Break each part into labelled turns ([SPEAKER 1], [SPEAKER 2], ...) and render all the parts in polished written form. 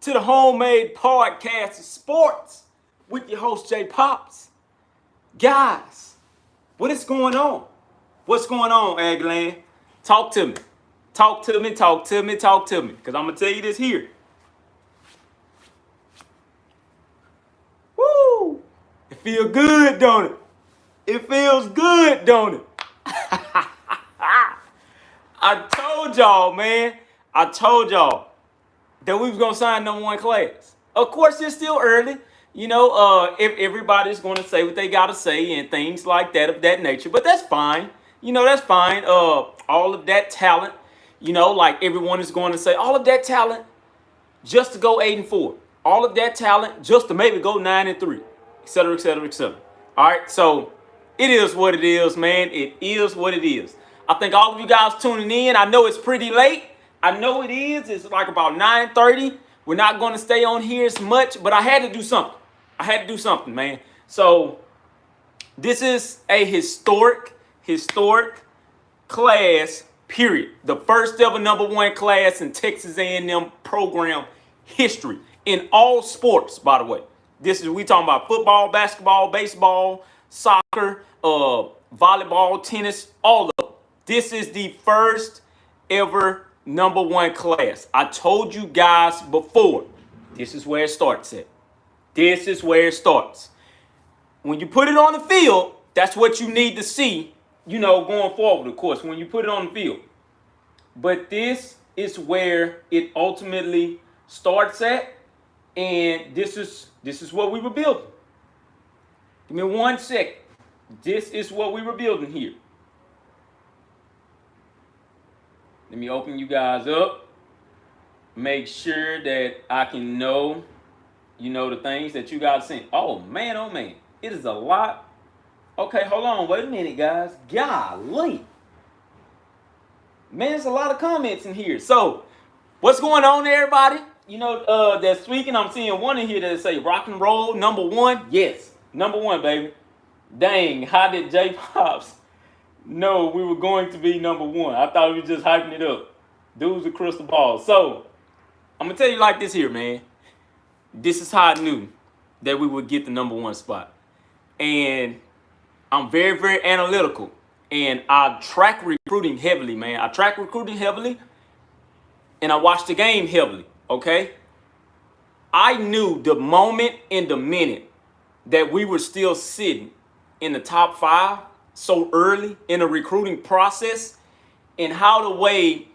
[SPEAKER 1] to the homemade podcast of sports with your host, J Pops. Guys, what is going on? What's going on, Agland? Talk to me. Talk to me, because I'm going to tell you this here. Woo! It feels good, don't it? It feels good, don't it? I told y'all, man. I told y'all that we was going to sign number one class. Of course, it's still early. You know, if everybody's going to say what they got to say and things like that of that nature. But that's fine. You know, that's fine. All of that talent, you know, like everyone is going to say, all of that talent just to go 8-4. All of that talent just to maybe go 9-3, et cetera, et cetera, et cetera. All right, so it is what it is, man. It is what it is. I think all of you guys tuning in, I know it's pretty late. I know it is. It's like about 9:30. We're not going to stay on here as much, but I had to do something. I had to do something, man. So this is a historic class, period. The first ever number one class in Texas A&M program history in all sports, by the way. We talking about football, basketball, baseball, soccer, volleyball, tennis, all of them. This is the first ever number one class. I told you guys before, this is where it starts at. This is where it starts. When you put it on the field, that's what you need to see, you know, going forward, of course, when you put it on the field. But this is where it ultimately starts at, and this is what we were building. Give me 1 second. This is what we were building here. Let me open you guys up. Make sure that I can know, you know, the things that you guys seen. Oh, man. It is a lot. Okay, hold on. Wait a minute, guys. Golly. Man, there's a lot of comments in here. So, what's going on, everybody? You know, that's speaking. I'm seeing one in here that say rock and roll number one. Yes, number one, baby. Dang, how did J Pops know we were going to be number one? I thought we were just hyping it up. Dude's a crystal ball. So, I'm going to tell you like this here, man. This is how I knew that we would get the number one spot. And I'm very, very analytical. And I track recruiting heavily, man. I track recruiting heavily. And I watch the game heavily, okay? I knew the moment and the minute that we were still sitting in the top 5 so early in the recruiting process, and how the way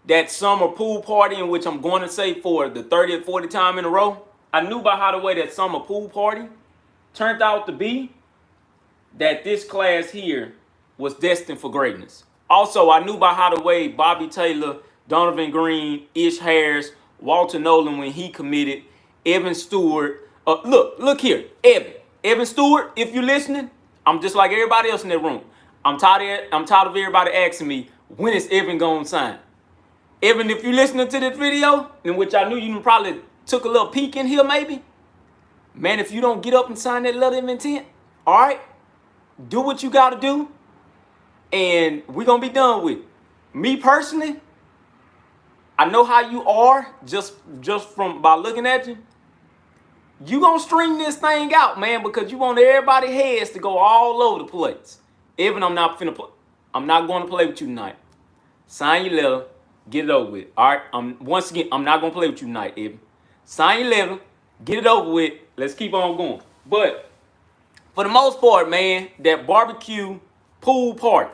[SPEAKER 1] that summer pool party, in which I'm going to say for the 30th, 40th time in a row, I knew by how the way that summer pool party turned out to be, that this class here was destined for greatness. Also, I knew by how the way Bobby Taylor, Donovan Green, Ish Harris, Walter Nolan when he committed, Evan Stewart. Look here, Evan Stewart, if you're listening, I'm just like everybody else in that room. I'm tired of everybody asking me, when is Evan going to sign? Evan, if you're listening to this video, in which I knew you probably took a little peek in here maybe, man, if you don't get up and sign that letter of intent, all right, do what you got to do, and we're going to be done with it. Me personally, I know how you are just from by looking at you. You gonna string this thing out, man, because you want everybody's heads to go all over the place. Evan, I'm not going to play with you tonight. Sign your letter, get it over with. All right. Once again, I'm not gonna play with you tonight, Evan. Sign your letter, get it over with. Let's keep on going. But for the most part, man, that barbecue pool party,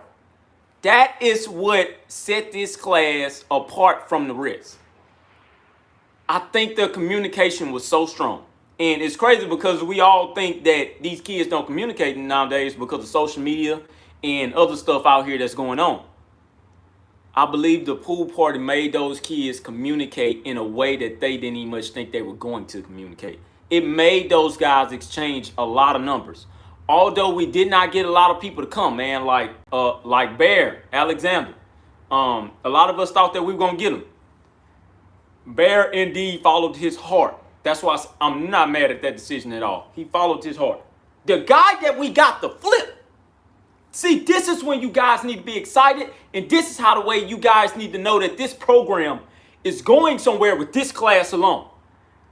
[SPEAKER 1] that is what set this class apart from the rest. I think the communication was so strong. And it's crazy because we all think that these kids don't communicate nowadays because of social media and other stuff out here that's going on. I believe the pool party made those kids communicate in a way that they didn't even much think they were going to communicate. It made those guys exchange a lot of numbers. Although we did not get a lot of people to come, man, like Bear, Alexander. A lot of us thought that we were going to get him. Bear indeed followed his heart. That's why I'm not mad at that decision at all. He followed his heart. The guy that we got to flip. See, this is when you guys need to be excited. And this is how the way you guys need to know that this program is going somewhere with this class alone.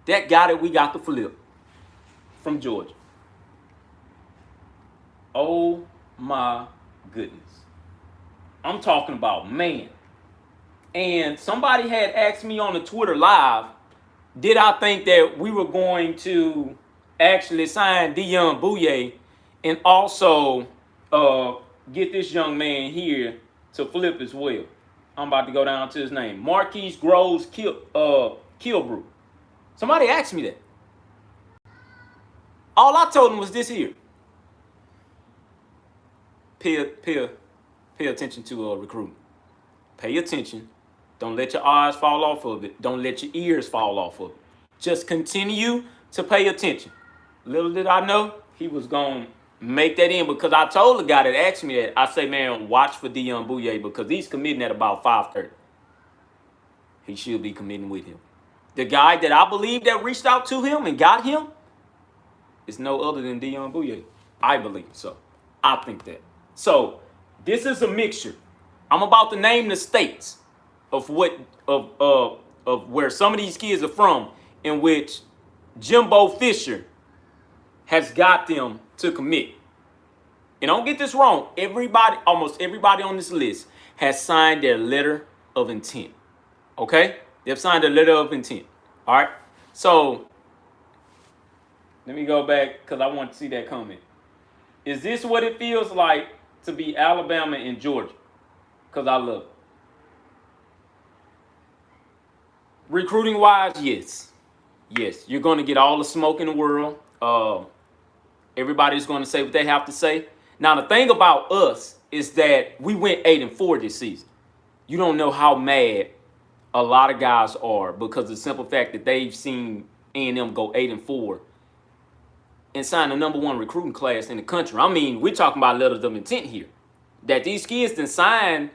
[SPEAKER 1] That guy that we got to flip from Georgia. Oh my goodness. I'm talking about, man. And somebody had asked me on the Twitter live, did I think that we were going to actually sign Dion Bouye and also get this young man here to flip as well. I'm about to go down to his name. Marquise Groves Kilbrew. Somebody asked me that. All I told him was this here. Pay attention to recruiting. Pay attention. Don't let your eyes fall off of it. Don't let your ears fall off of it. Just continue to pay attention. Little did I know he was going to make that in, because I told the guy that asked me that, I say, man, watch for Dion Bouye because he's committing at about 5:30. He should be committing with him. The guy that I believe that reached out to him and got him is no other than Dion Bouye. I believe so. I think that. So this is a mixture. I'm about to name the states of where some of these kids are from, in which Jimbo Fisher has got them to commit. And don't get this wrong. Almost everybody on this list has signed their letter of intent. Okay? They've signed their letter of intent. All right? So let me go back because I want to see that comment. Is this what it feels like to be Alabama and Georgia? Because I love it. Recruiting wise, yes. Yes, you're going to get all the smoke in the world. Everybody's going to say what they have to say. Now, the thing about us is that we went 8-4 this season. You don't know how mad a lot of guys are because of the simple fact that they've seen A&M go 8-4 and sign the #1 recruiting class in the country. I mean, we're talking about letters of intent here. That these kids done signed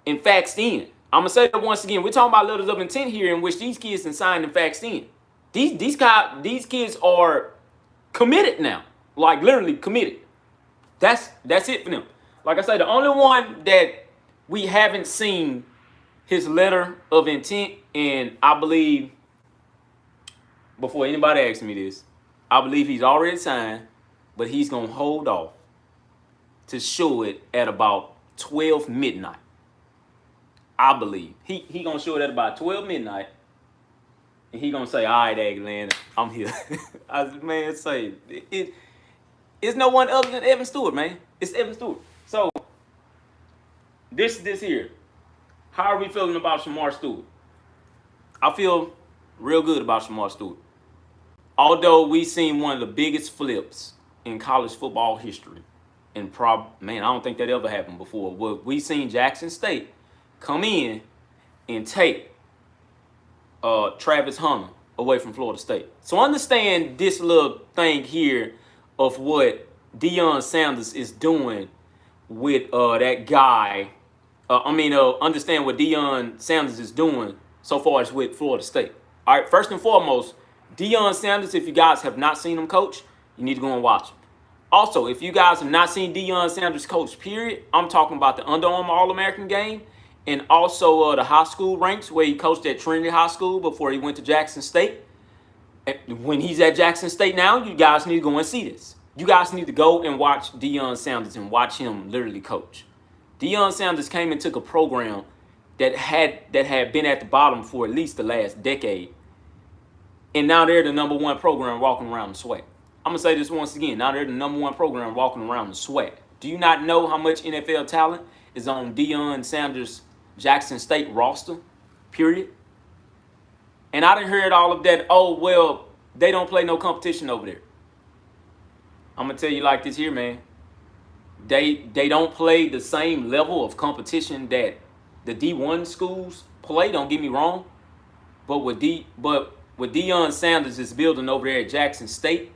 [SPEAKER 1] and faxed in. I'm going to say that once again. We're talking about letters of intent here in which these kids done signed and faxed in. These kids are committed now. Like, literally committed. That's it for them. Like I said, the only one that we haven't seen his letter of intent, and I believe, before anybody asks me this, I believe he's already signed, but he's going to hold off to show it at about 12 midnight. I believe. He going to show it at about 12 midnight, and he going to say, all right, Eggland, I'm here. Man, say, it's no one other than Evan Stewart, man. It's Evan Stewart. So, this here. How are we feeling about Shamar Stewart? I feel real good about Shamar Stewart. Although we seen one of the biggest flips in college football history. And man, I don't think that ever happened before. Well, we seen Jackson State come in and take Travis Hunter away from Florida State. So understand this little thing here of what Deion Sanders is doing with that guy. Understand what Deion Sanders is doing so far as with Florida State. All right, first and foremost, Deion Sanders, if you guys have not seen him coach, you need to go and watch him. Also, if you guys have not seen Deion Sanders coach, period, I'm talking about the Under Armour All-American game and also the high school ranks where he coached at Trinity High School before he went to Jackson State. When he's at Jackson State now, you guys need to go and see this. You guys need to go and watch Deion Sanders and watch him literally coach. Deion Sanders came and took a program that had been at the bottom for at least the last decade, and now they're the #1 program walking around the SWAC. I'm going to say this once again. Now they're the #1 program walking around the SWAC. Do you not know how much NFL talent is on Deion Sanders' Jackson State roster? Period. And I done heard all of that, oh, well, they don't play no competition over there. I'm going to tell you like this here, man. They don't play the same level of competition that the D1 schools play, don't get me wrong. But what Deion Sanders is building over there at Jackson State,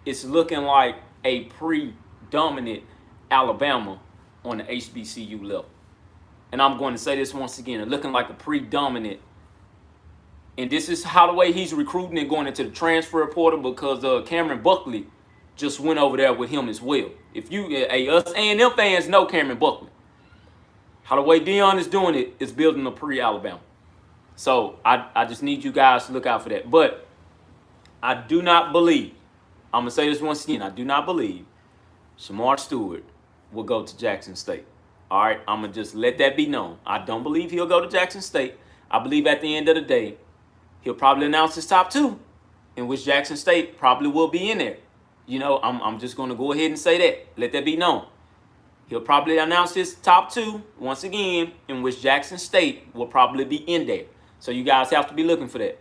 [SPEAKER 1] it's looking like a predominant Alabama on the HBCU level. And I'm going to say this once again, it's looking like a predominant. And this is how the way he's recruiting and going into the transfer portal, because Cameron Buckley just went over there with him as well. If us A&M fans know Cameron Buckley. How the way Deion is doing it is building a pre-Alabama. So I just need you guys to look out for that. But I do not believe, I'm going to say this once again, I do not believe Shamar Stewart will go to Jackson State. All right, I'm going to just let that be known. I don't believe he'll go to Jackson State. I believe at the end of the day, he'll probably announce his top two, in which Jackson State probably will be in there. You know, I'm just going to go ahead and say that. Let that be known. He'll probably announce his top two once again, in which Jackson State will probably be in there. So you guys have to be looking for that.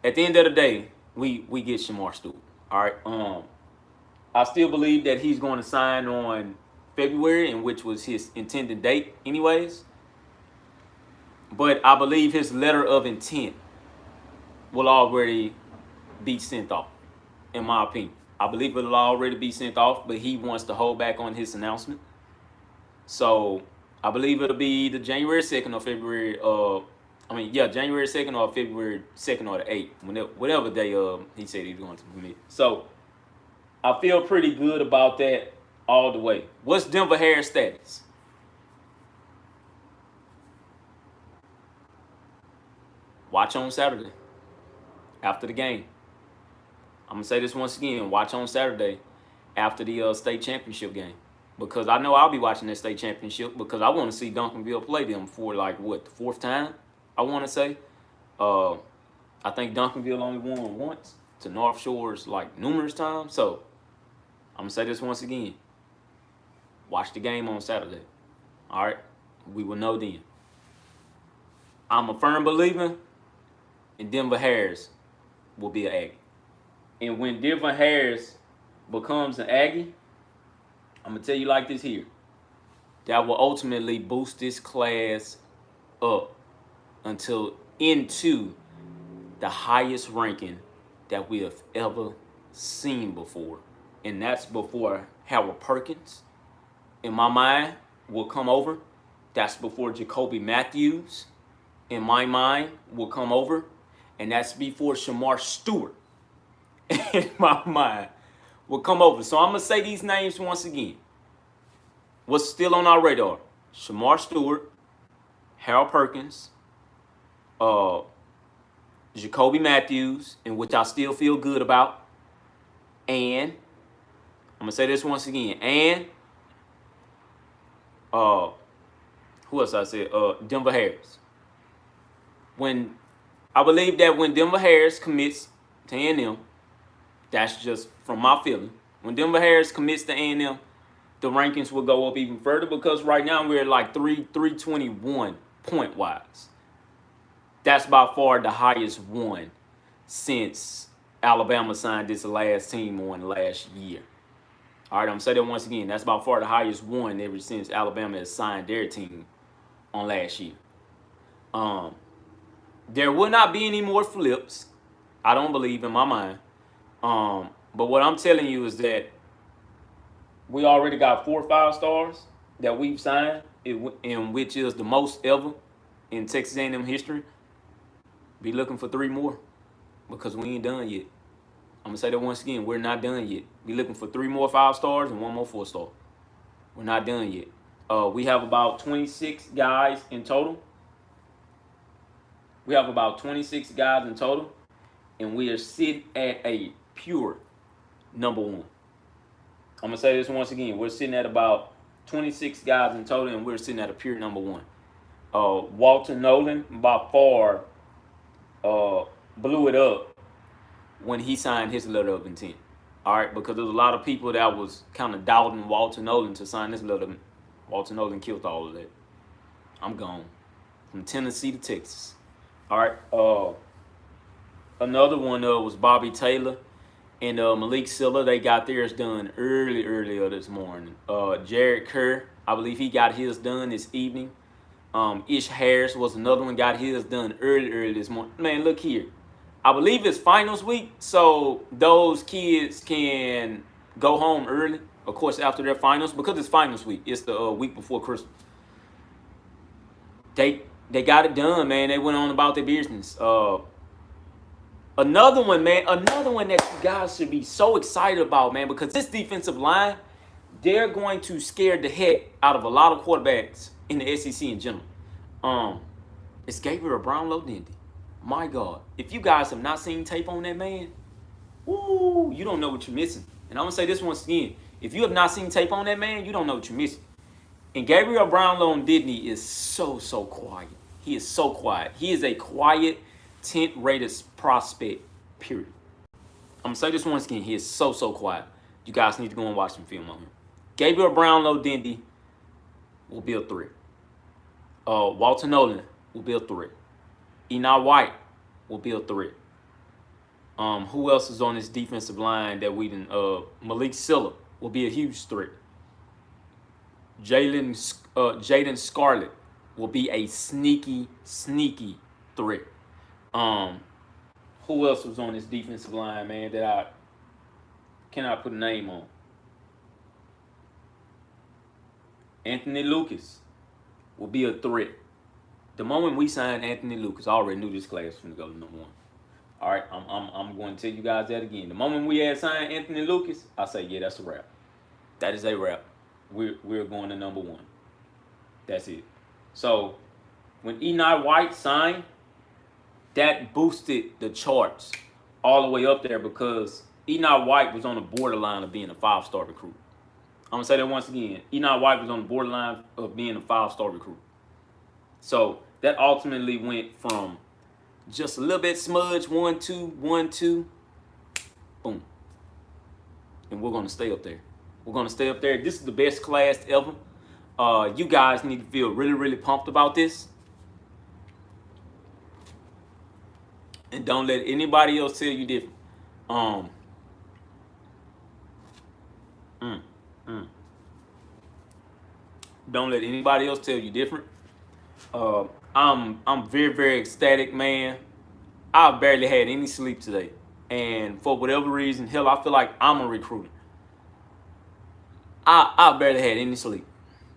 [SPEAKER 1] At the end of the day, we get Shamar Stewart. All right. I still believe that he's going to sign on February, in which was his intended date, anyways. But I believe his letter of intent will already be sent off, in my opinion. I believe it'll already be sent off, but he wants to hold back on his announcement. So I believe it'll be either January 2nd or February. January 2nd or February 2nd or the 8th, whatever day he said he's going to commit. So I feel pretty good about that all the way. What's Denver Harris' status? Watch on Saturday after the game. I'm going to say this once again. Watch on Saturday after the state championship game. Because I know I'll be watching that state championship because I want to see Duncanville play them for the fourth time, I want to say. I think Duncanville only won once to North Shores numerous times. So I'm going to say this once again. Watch the game on Saturday. All right? We will know then. I'm a firm believer in Denver Harris will be an Aggie. And when Denver Harris becomes an Aggie, I'm going to tell you like this here. That will ultimately boost this class up into the highest ranking that we have ever seen before. And that's before Howard Perkins, in my mind, will come over. That's before Jacoby Matthews, in my mind, will come over. And that's before Shamar Stewart, in my mind, will come over. So I'm going to say these names once again. What's still on our radar? Shamar Stewart, Harold Perkins, Jacoby Matthews, in which I still feel good about. And I'm going to say this once again. And who else I said? Denver Harris. I believe that when Denver Harris commits to A&M, that's just from my feeling. When Denver Harris commits to A&M, the rankings will go up even further because right now we're at 321 point-wise. That's by far the highest one since Alabama signed this last team on last year. All right, I'm going to say that once again. That's by far the highest one ever since Alabama has signed their team on last year. There will not be any more flips, I don't believe, in my mind. But what I'm telling you is that we already got 4 5-stars that we've signed, in which is the most ever in Texas A&M history. Be looking for 3 more because we ain't done yet. I'm going to say that once again. We're not done yet. Be looking for 3 more 5-stars and 1 more 4-star. We're not done yet. We have about 26 guys in total. We have about 26 guys in total, and we are sitting at a pure number 1. I'm going to say this once again. We're sitting at about 26 guys in total, and we're sitting at a pure number 1. Walter Nolan, by far, blew it up when he signed his letter of intent. All right, because there's a lot of people that was kind of doubting Walter Nolan to sign this letter. Walter Nolan killed all of that. I'm gone. From Tennessee to Texas. All right. Another one was Bobby Taylor and Malik Siller. They got theirs done earlier this morning. Jared Kerr, I believe he got his done this evening. Ish Harris was another one, got his done early this morning. Man, look here. I believe it's finals week, so those kids can go home early, of course, after their finals, because it's finals week. It's the week before Christmas. They got it done, man. They went on about their business. Another one, man. Another one that you guys should be so excited about, man, because this defensive line, they're going to scare the heck out of a lot of quarterbacks in the SEC in general. It's Gabriel Brownlow Dindy. My God. If you guys have not seen tape on that man, woo, you don't know what you're missing. And I'm going to say this once again. If you have not seen tape on that man, you don't know what you're missing. And Gabriel Brownlow Dindy is so quiet. He is so quiet. He is a quiet 10th rated prospect, period. I'm going to say this once again. He is so quiet. You guys need to go and watch some film on him. Gabriel Brownlow Dindy will be a threat. Walter Nolan will be a threat. Enoch White will be a threat. Who else is on this defensive line that we didn't? Malik Silla will be a huge threat. Jaden Scarlett will be a sneaky threat. Who else was on this defensive line, man, that I cannot put a name on? Anthony Lucas will be a threat. The moment we signed Anthony Lucas, I already knew this class was going to go to number one. All right, I'm going to tell you guys that again. The moment we had signed Anthony Lucas, I say, yeah, that's a wrap. That is a wrap. We're going to number one. That's it. So when Enoch White signed, that boosted the charts all the way up there because Enoch White was on the borderline of being a 5-star recruit. I'm going to say that once again. Enoch White was on the borderline of being a 5-star recruit. So that ultimately went from just a little bit smudge, 1-2, 1-2, boom. And we're going to stay up there. We're going to stay up there. This is the best class ever. You guys need to feel really pumped about this. And don't let anybody else tell you different. Don't let anybody else tell you different. I'm very ecstatic, man. I barely had any sleep today. And for whatever reason, hell, I feel like I'm a recruiter. I barely had any sleep.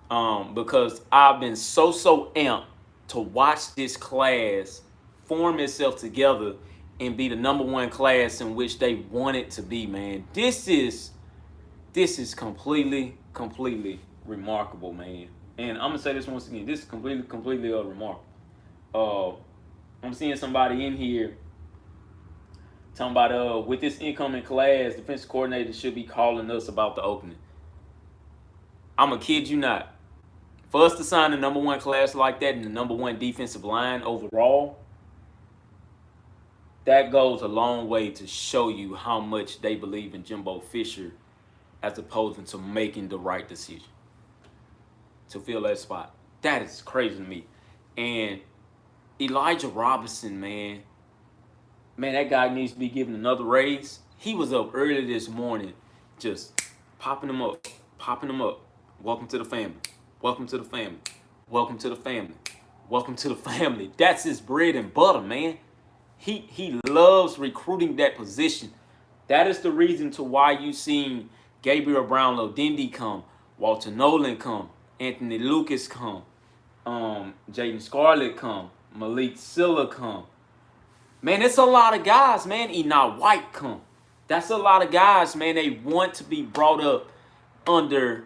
[SPEAKER 1] Because I've been so amped to watch this class form itself together and be the number one class in which they want it to be, man. This is completely remarkable, man. And I'm gonna say this once again. This is completely remarkable. I'm seeing somebody in here talking about with this incoming class, defensive coordinator should be calling us about the opening. I'm gonna kid you not. For us to sign the number one class like that and the number one defensive line overall, that goes a long way to show you how much they believe in Jimbo Fisher as opposed to making the right decision to fill that spot. That is crazy to me. And Elijah Robinson, man, that guy needs to be given another raise. He was up early this morning just popping them up. Welcome to the family. Welcome to the family. Welcome to the family. Welcome to the family. That's his bread and butter, man. He loves recruiting that position. That is the reason to why you seen Gabriel Brownlow Dindy come, Walter Nolan come, Anthony Lucas come, Jaden Scarlett come, Malik Silla come. Man, it's a lot of guys, man. Enoch White come. That's a lot of guys, man. They want to be brought up under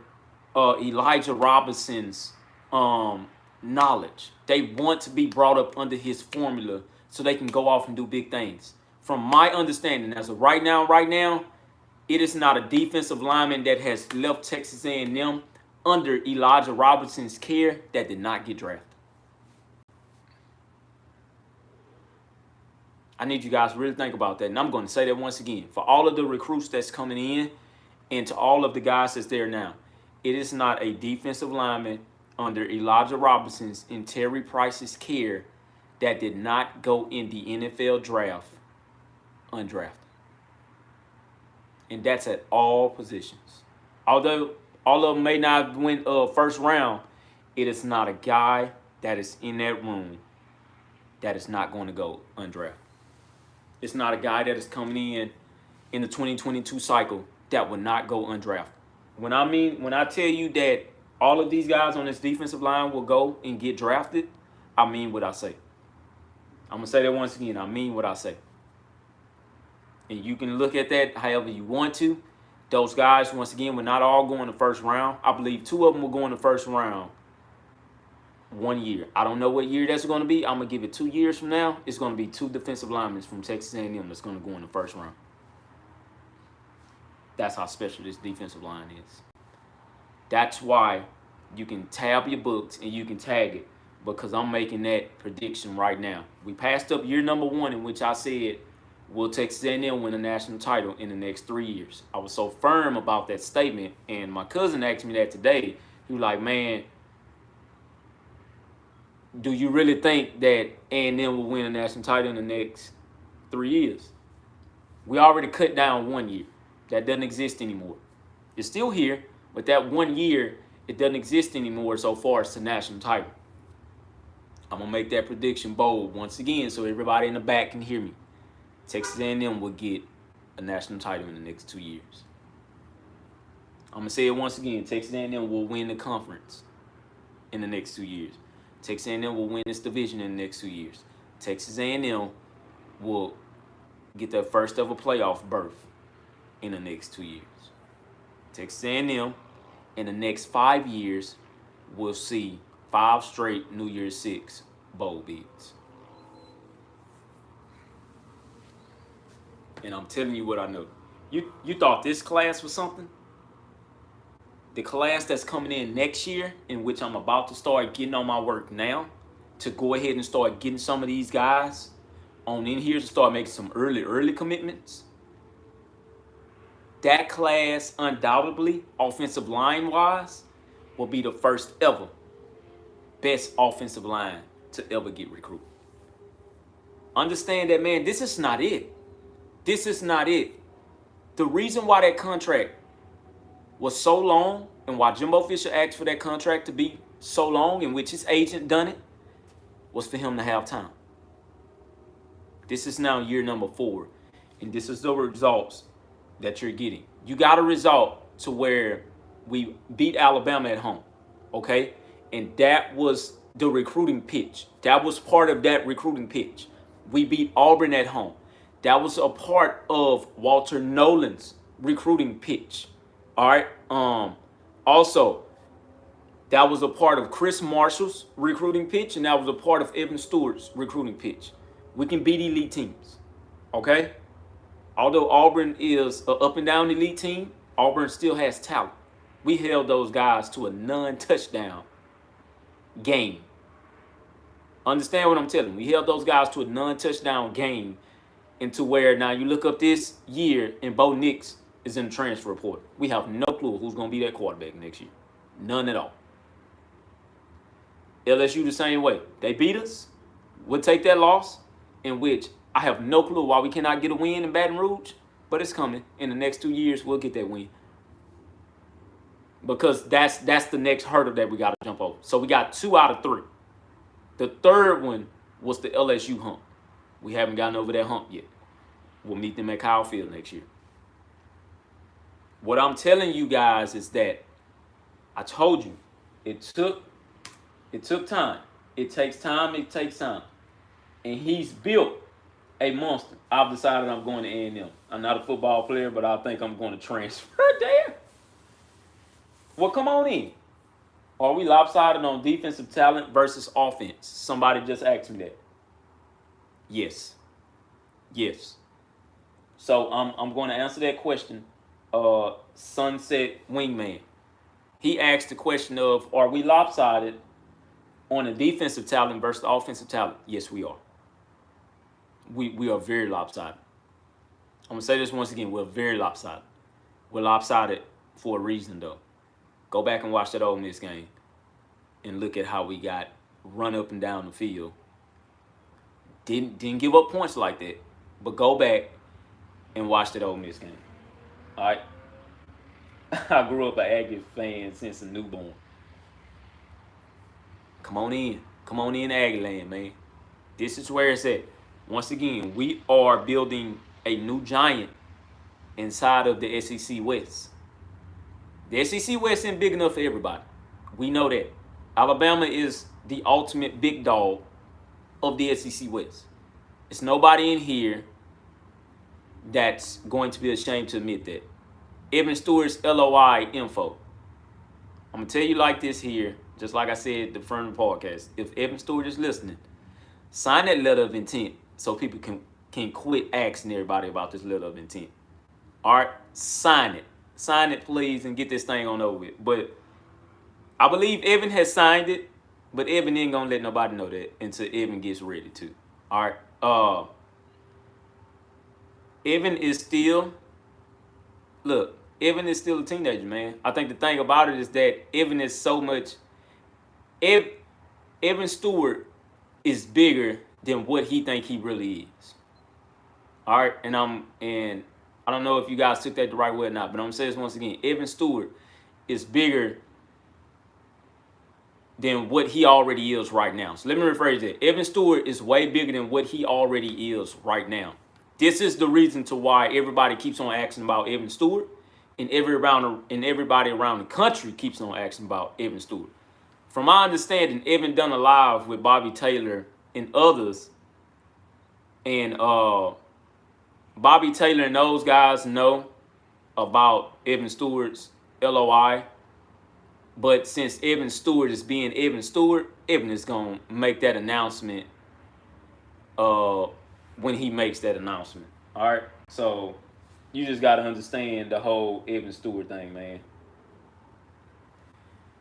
[SPEAKER 1] Elijah Robinson's knowledge. They want to be brought up under his formula so they can go off and do big things. From my understanding, as of right now, it is not a defensive lineman that has left Texas A&M under Elijah Robinson's care that did not get drafted. I need you guys to really think about that. And I'm going to say that once again. For all of the recruits that's coming in and to all of the guys that's there now, it is not a defensive lineman under Elijah Robinson's and Terry Price's care that did not go in the NFL draft undrafted. And that's at all positions. Although all of them may not win first round, it is not a guy that is in that room that is not going to go undrafted. It's not a guy that is coming in the 2022 cycle that will not go undrafted. When I tell you that all of these guys on this defensive line will go and get drafted, I mean what I say. I'm going to say that once again. I mean what I say. And you can look at that however you want to. Those guys, once again, will not all go in the first round. I believe 2 of them will go in the first round. 1 year. I don't know what year that's going to be. I'm going to give it 2 years from now. It's going to be 2 defensive linemen from Texas A&M that's going to go in the first round. That's how special this defensive line is. That's why you can tab your books and you can tag it, because I'm making that prediction right now. We passed up year number 1 in which I said, will Texas A&M win a national title in the next 3 years? I was so firm about that statement, and my cousin asked me that today. He was like, man, do you really think that A&M will win a national title in the next 3 years? We already cut down 1 year. That doesn't exist anymore. It's still here, but that 1 year, it doesn't exist anymore so far as the national title. I'm going to make that prediction bold once again so everybody in the back can hear me. Texas A&M will get a national title in the next 2 years. I'm going to say it once again. Texas A&M will win the conference in the next 2 years. Texas A&M will win this division in the next 2 years. Texas A&M will get their first ever playoff berth in the next 2 years. Texas A&M in the next 5 years will see 5 straight New Year's Six bowl bids. And I'm telling you what I know. You thought this class was something? The class that's coming in next year, in which I'm about to start getting on my work now, to go ahead and start getting some of these guys on in here to start making some early commitments. That class, undoubtedly, offensive line-wise, will be the first ever best offensive line to ever get recruited. Understand that, man, this is not it. This is not it. The reason why that contract was so long and why Jimbo Fisher asked for that contract to be so long, in which his agent done it, was for him to have time. This is now year number 4, and this is the results that you're getting. You got a result to where we beat Alabama at home, okay? And that was the recruiting pitch. That was part of that recruiting pitch. We beat Auburn at home. That was a part of Walter Nolan's recruiting pitch. All right. Also, that was a part of Chris Marshall's recruiting pitch, and that was a part of Evan Stewart's recruiting pitch. We can beat elite teams. Okay? Although Auburn is an up and down elite team, Auburn still has talent. We held those guys to a non-touchdown game. Understand what I'm telling you? We held those guys to a non-touchdown game, into where now you look up this year and Bo Nix is in the transfer report. We have no clue who's going to be that quarterback next year. None at all. LSU the same way. They beat us. We'll take that loss, in which I have no clue why we cannot get a win in Baton Rouge, but it's coming. In the next 2 years, we'll get that win. Because that's the next hurdle that we got to jump over. So we got 2 out of 3. The third one was the LSU hump. We haven't gotten over that hump yet. We'll meet them at Kyle Field next year. What I'm telling you guys is that I told you it took time. It takes time. It takes time. And he's built a monster. I've decided I'm going to A&M. I'm not a football player, but I think I'm going to transfer there. Well, come on in. Are we lopsided on defensive talent versus offense? Somebody just asked me that. Yes. Yes. So I'm going to answer that question. Sunset Wingman. He asked the question of, are we lopsided on the defensive talent versus the offensive talent? Yes, we are. We are very lopsided. I'm going to say this once again. We're very lopsided. We're lopsided for a reason, though. Go back and watch that Ole Miss game and look at how we got run up and down the field. Didn't give up points like that. But go back and watch that Ole Miss game. All right? I grew up an Aggie fan since a newborn. Come on in. Come on in, Aggie land, man. This is where it's at. Once again, we are building a new giant inside of the SEC West. The SEC West isn't big enough for everybody. We know that. Alabama is the ultimate big dog of the SEC West. It's nobody in here that's going to be ashamed to admit that. Evan Stewart's LOI info. I'm going to tell you like this here just like I said at the front of the podcast, if Evan Stewart is listening, sign that letter of intent so people can quit asking everybody about this letter of intent. All right, sign it. Sign it, please, and get this thing on over with. But I believe Evan has signed it, but Evan ain't going to let nobody know that until Evan gets ready to. All right. Evan is still, look, Evan is still a teenager, man. I think the thing about it is that Evan is so much, Evan Stewart is bigger than what he think he really is. All right, and I don't know if you guys took that the right way or not, but I'm gonna say this once again. Evan Stewart is bigger than what he already is right now. So let me rephrase that. Evan Stewart is way bigger than what he already is right now. This is the reason to why everybody keeps on asking about Evan Stewart, and everybody around the country keeps on asking about Evan Stewart. From my understanding, Evan done a live with Bobby Taylor and others, and Bobby Taylor and those guys know about Evan Stewart's LOI. But since Evan Stewart is being Evan Stewart, Evan is going to make that announcement when he makes that announcement. All right? So you just got to understand the whole Evan Stewart thing, man.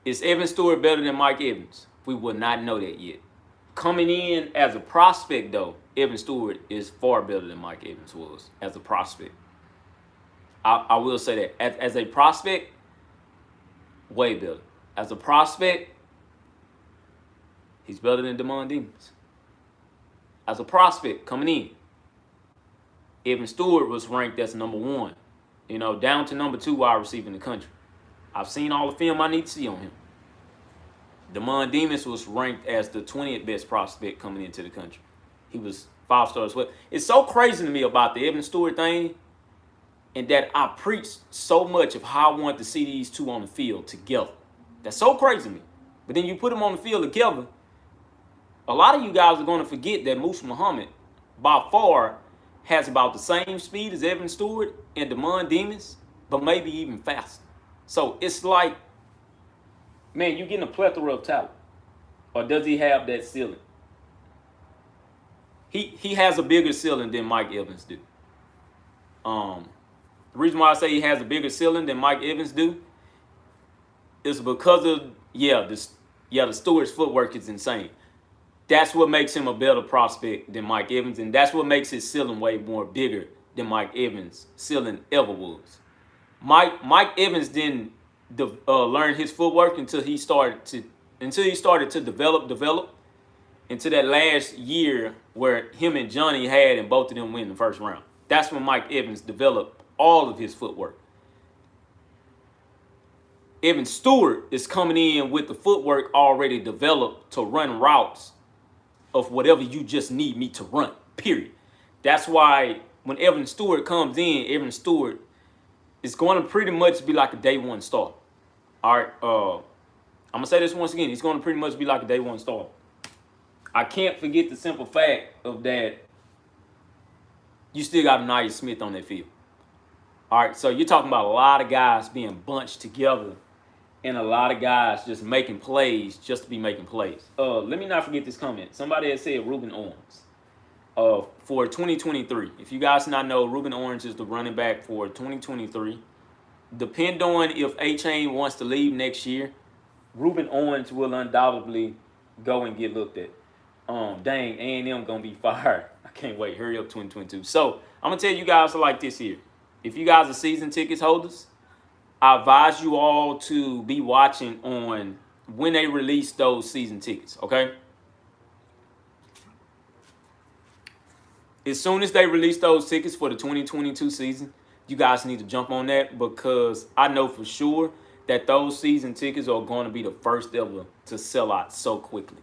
[SPEAKER 1] Is Evan Stewart better than Mike Evans? We would not know that yet. Coming in as a prospect, though, Evan Stewart is far better than Mike Evans was as a prospect. I will say that. As a prospect, way better. As a prospect, he's better than Damon Demons. As a prospect coming in, Evan Stewart was ranked as number 1, down to number 2 wide receiver in the country. I've seen all the film I need to see on him. Damon Demons was ranked as the 20th best prospect coming into the country. He was 5-star as well. It's so crazy to me about the Evan Stewart thing, and that I preached so much of how I wanted to see these two on the field together. That's so crazy to me. But then you put them on the field together, a lot of you guys are going to forget that Musa Muhammad, by far, has about the same speed as Evan Stewart and Damon Demons, but maybe even faster. So it's like, man, you're getting a plethora of talent. Or does he have that ceiling? He has a bigger ceiling than Mike Evans do. The reason why I say he has a bigger ceiling than Mike Evans do is because of, the Stewart's footwork is insane. That's what makes him a better prospect than Mike Evans, and that's what makes his ceiling way more bigger than Mike Evans' ceiling ever was. Mike Evans didn't learn his footwork until he started to develop into that last year where him and Johnny had and both of them win the first round. That's when Mike Evans developed all of his footwork. Evan Stewart is coming in with the footwork already developed to run routes of whatever you just need me to run, period. That's why when Evan Stewart comes in, Evan Stewart is going to pretty much be like a day one star. All right, I'm going to say this once again. He's going to pretty much be like a day one star. I can't forget the simple fact of that you still got Anaya Smith on that field. All right, so you're talking about a lot of guys being bunched together and a lot of guys just making plays just to be making plays. Let me not forget this comment. Somebody had said Ruben Owens for 2023. If you guys not know, Ruben Owens is the running back for 2023. Depend on if A-Chain wants to leave next year, Ruben Owens will undoubtedly go and get looked at. Dang, A&M gonna be fired. I can't wait. Hurry up, 2022. So I'm gonna tell you guys like this here. If you guys are season tickets holders, I advise you all to be watching on when they release those season tickets, okay? As soon as they release those tickets for the 2022 season, you guys need to jump on that because I know for sure that those season tickets are going to be the first ever to sell out so quickly.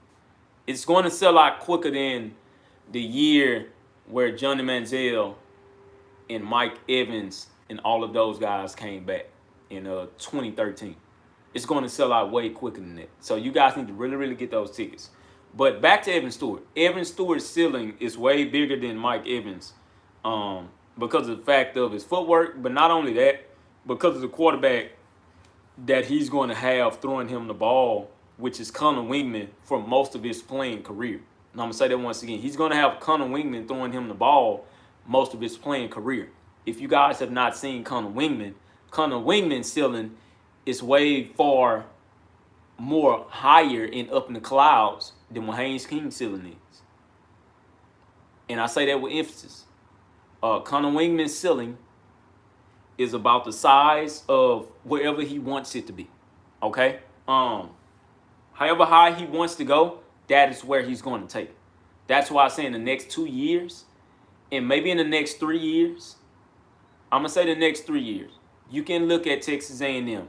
[SPEAKER 1] It's going to sell out quicker than the year where Johnny Manziel and Mike Evans and all of those guys came back in 2013. It's going to sell out way quicker than that. So you guys need to really, really get those tickets. But back to Evan Stewart. Evan Stewart's ceiling is way bigger than Mike Evans because of the fact of his footwork. But not only that, because of the quarterback that he's going to have throwing him the ball which is Conor Wingman for most of his playing career. And I'm going to say that once again. He's going to have Conor Wingman throwing him the ball most of his playing career. If you guys have not seen Conor Wingman's ceiling is way far more higher and up in the clouds than what Haynes King's ceiling is. And I say that with emphasis. Conor Wingman's ceiling is about the size of wherever he wants it to be. Okay? However high he wants to go, that is where he's going to take it. That's why I say in the next 2 years, and maybe in the next 3 years, I'm going to say the next 3 years, you can look at Texas A&M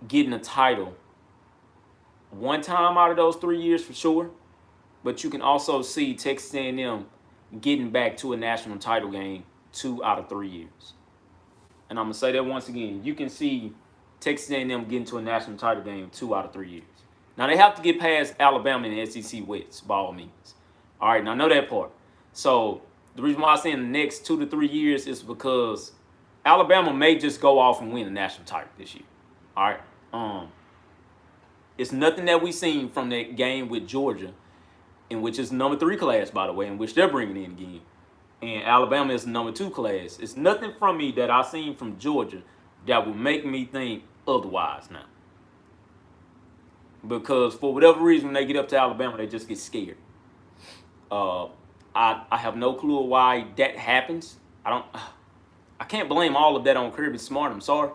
[SPEAKER 1] getting a title one time out of those 3 years for sure, but you can also see Texas A&M getting back to a national title game 2 out of 3 years. And I'm going to say that once again. You can see Texas A&M getting to a national title game 2 out of 3 years. Now, they have to get past Alabama in the SEC West, by all means. All right, now I know that part. So the reason why I say in the next 2 to 3 years is because Alabama may just go off and win a national title this year. All right. It's nothing that we've seen from that game with Georgia, in which is number 3 class, by the way, in which they're bringing in again. And Alabama is number 2 class. It's nothing from me that I've seen from Georgia that would make me think otherwise now. Because for whatever reason, when they get up to Alabama, they just get scared. I have no clue why that happens. I can't blame all of that on Kirby Smart. I'm sorry.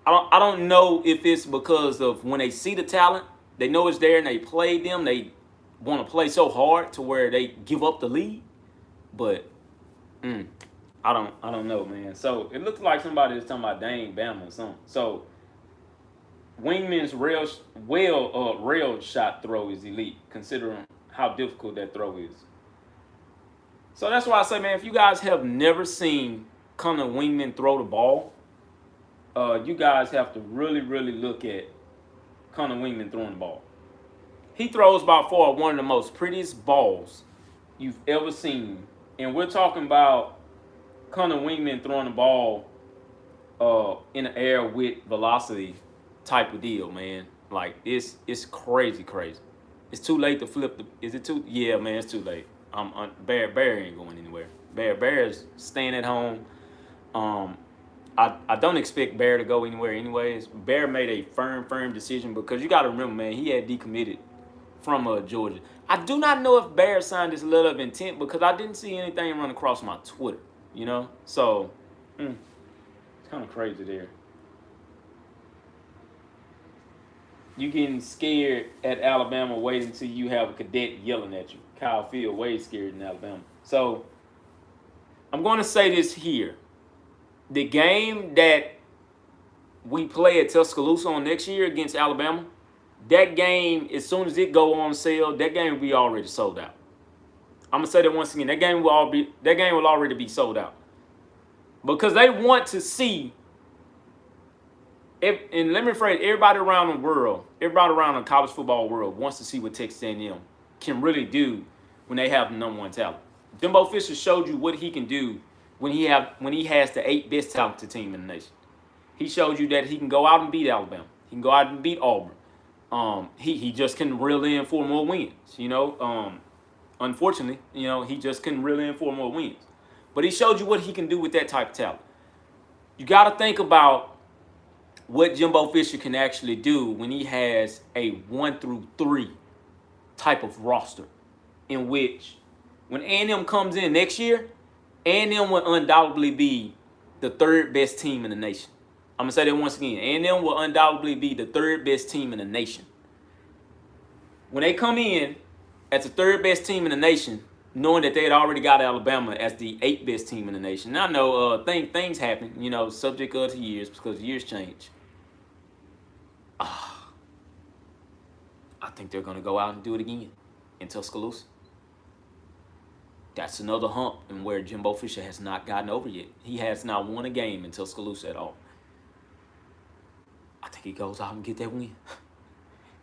[SPEAKER 1] I don't know if it's because of when they see the talent, they know it's there and they play them. They want to play so hard to where they give up the lead. But I don't know, man. So it looks like somebody is talking about dang Bama or something. So Wingman's rail shot throw is elite, considering how difficult that throw is. So that's why I say, man, if you guys have never seen Conor Wingman throw the ball, you guys have to really, really look at Conor Wingman throwing the ball. He throws by far one of the most prettiest balls you've ever seen. And we're talking about Conor Wingman throwing the ball in the air with velocity type of deal, man. Like, it's crazy. It's too late to flip the... Is it too... Yeah, man, it's too late. Bear ain't going anywhere. Bear is staying at home. I don't expect Bear to go anywhere anyways. Bear made a firm decision because you got to remember, man, he had decommitted from Georgia. I do not know if Bear signed this letter of intent because I didn't see anything run across my Twitter, you know? So, it's kind of crazy there. You getting scared at Alabama waiting until you have a cadet yelling at you. Kyle Field way scared in Alabama. So, I'm going to say this here. The game that we play at Tuscaloosa on next year against Alabama, that game, as soon as it go on sale, that game will be already sold out. I'm going to say that once again. That game will already be sold out. Because they want to see... And let me rephrase, everybody around the world, everybody around the college football world wants to see what Texas A&M can really do when they have the number 1 talent. Jimbo Fisher showed you what he can do when he has the 8th best talented team in the nation. He showed you that he can go out and beat Alabama. He can go out and beat Auburn. He just couldn't reel in 4 more wins. You know, unfortunately, you know, he just couldn't reel in 4 more wins. But he showed you what he can do with that type of talent. You got to think about what Jimbo Fisher can actually do when he has a 1 through 3 type of roster, in which when A&M comes in next year, A&M will undoubtedly be the 3rd best team in the nation. I'm going to say that once again. A&M will undoubtedly be the 3rd best team in the nation. When they come in as the 3rd best team in the nation, knowing that they had already got Alabama as the 8th best team in the nation. Now, I know things happen, you know, subject to years because years change. I think they're going to go out and do it again in Tuscaloosa. That's another hump in where Jimbo Fisher has not gotten over yet. He has not won a game in Tuscaloosa at all. I think he goes out and get that win.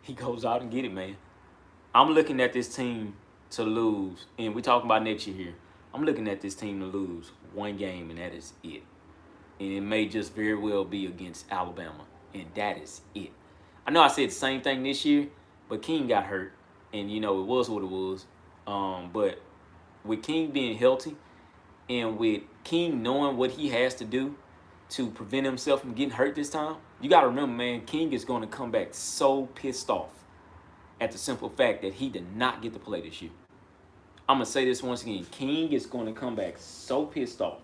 [SPEAKER 1] He goes out and get it, man. I'm looking at this team to lose, and we're talking about next year here. I'm looking at this team to lose 1 game, and that is it. And it may just very well be against Alabama, and that is it. I know I said the same thing this year, but King got hurt, and it was what it was. But with King being healthy, and with King knowing what he has to do to prevent himself from getting hurt this time, you got to remember, man, King is going to come back so pissed off at the simple fact that he did not get to play this year. I'm going to say this once again. King is going to come back so pissed off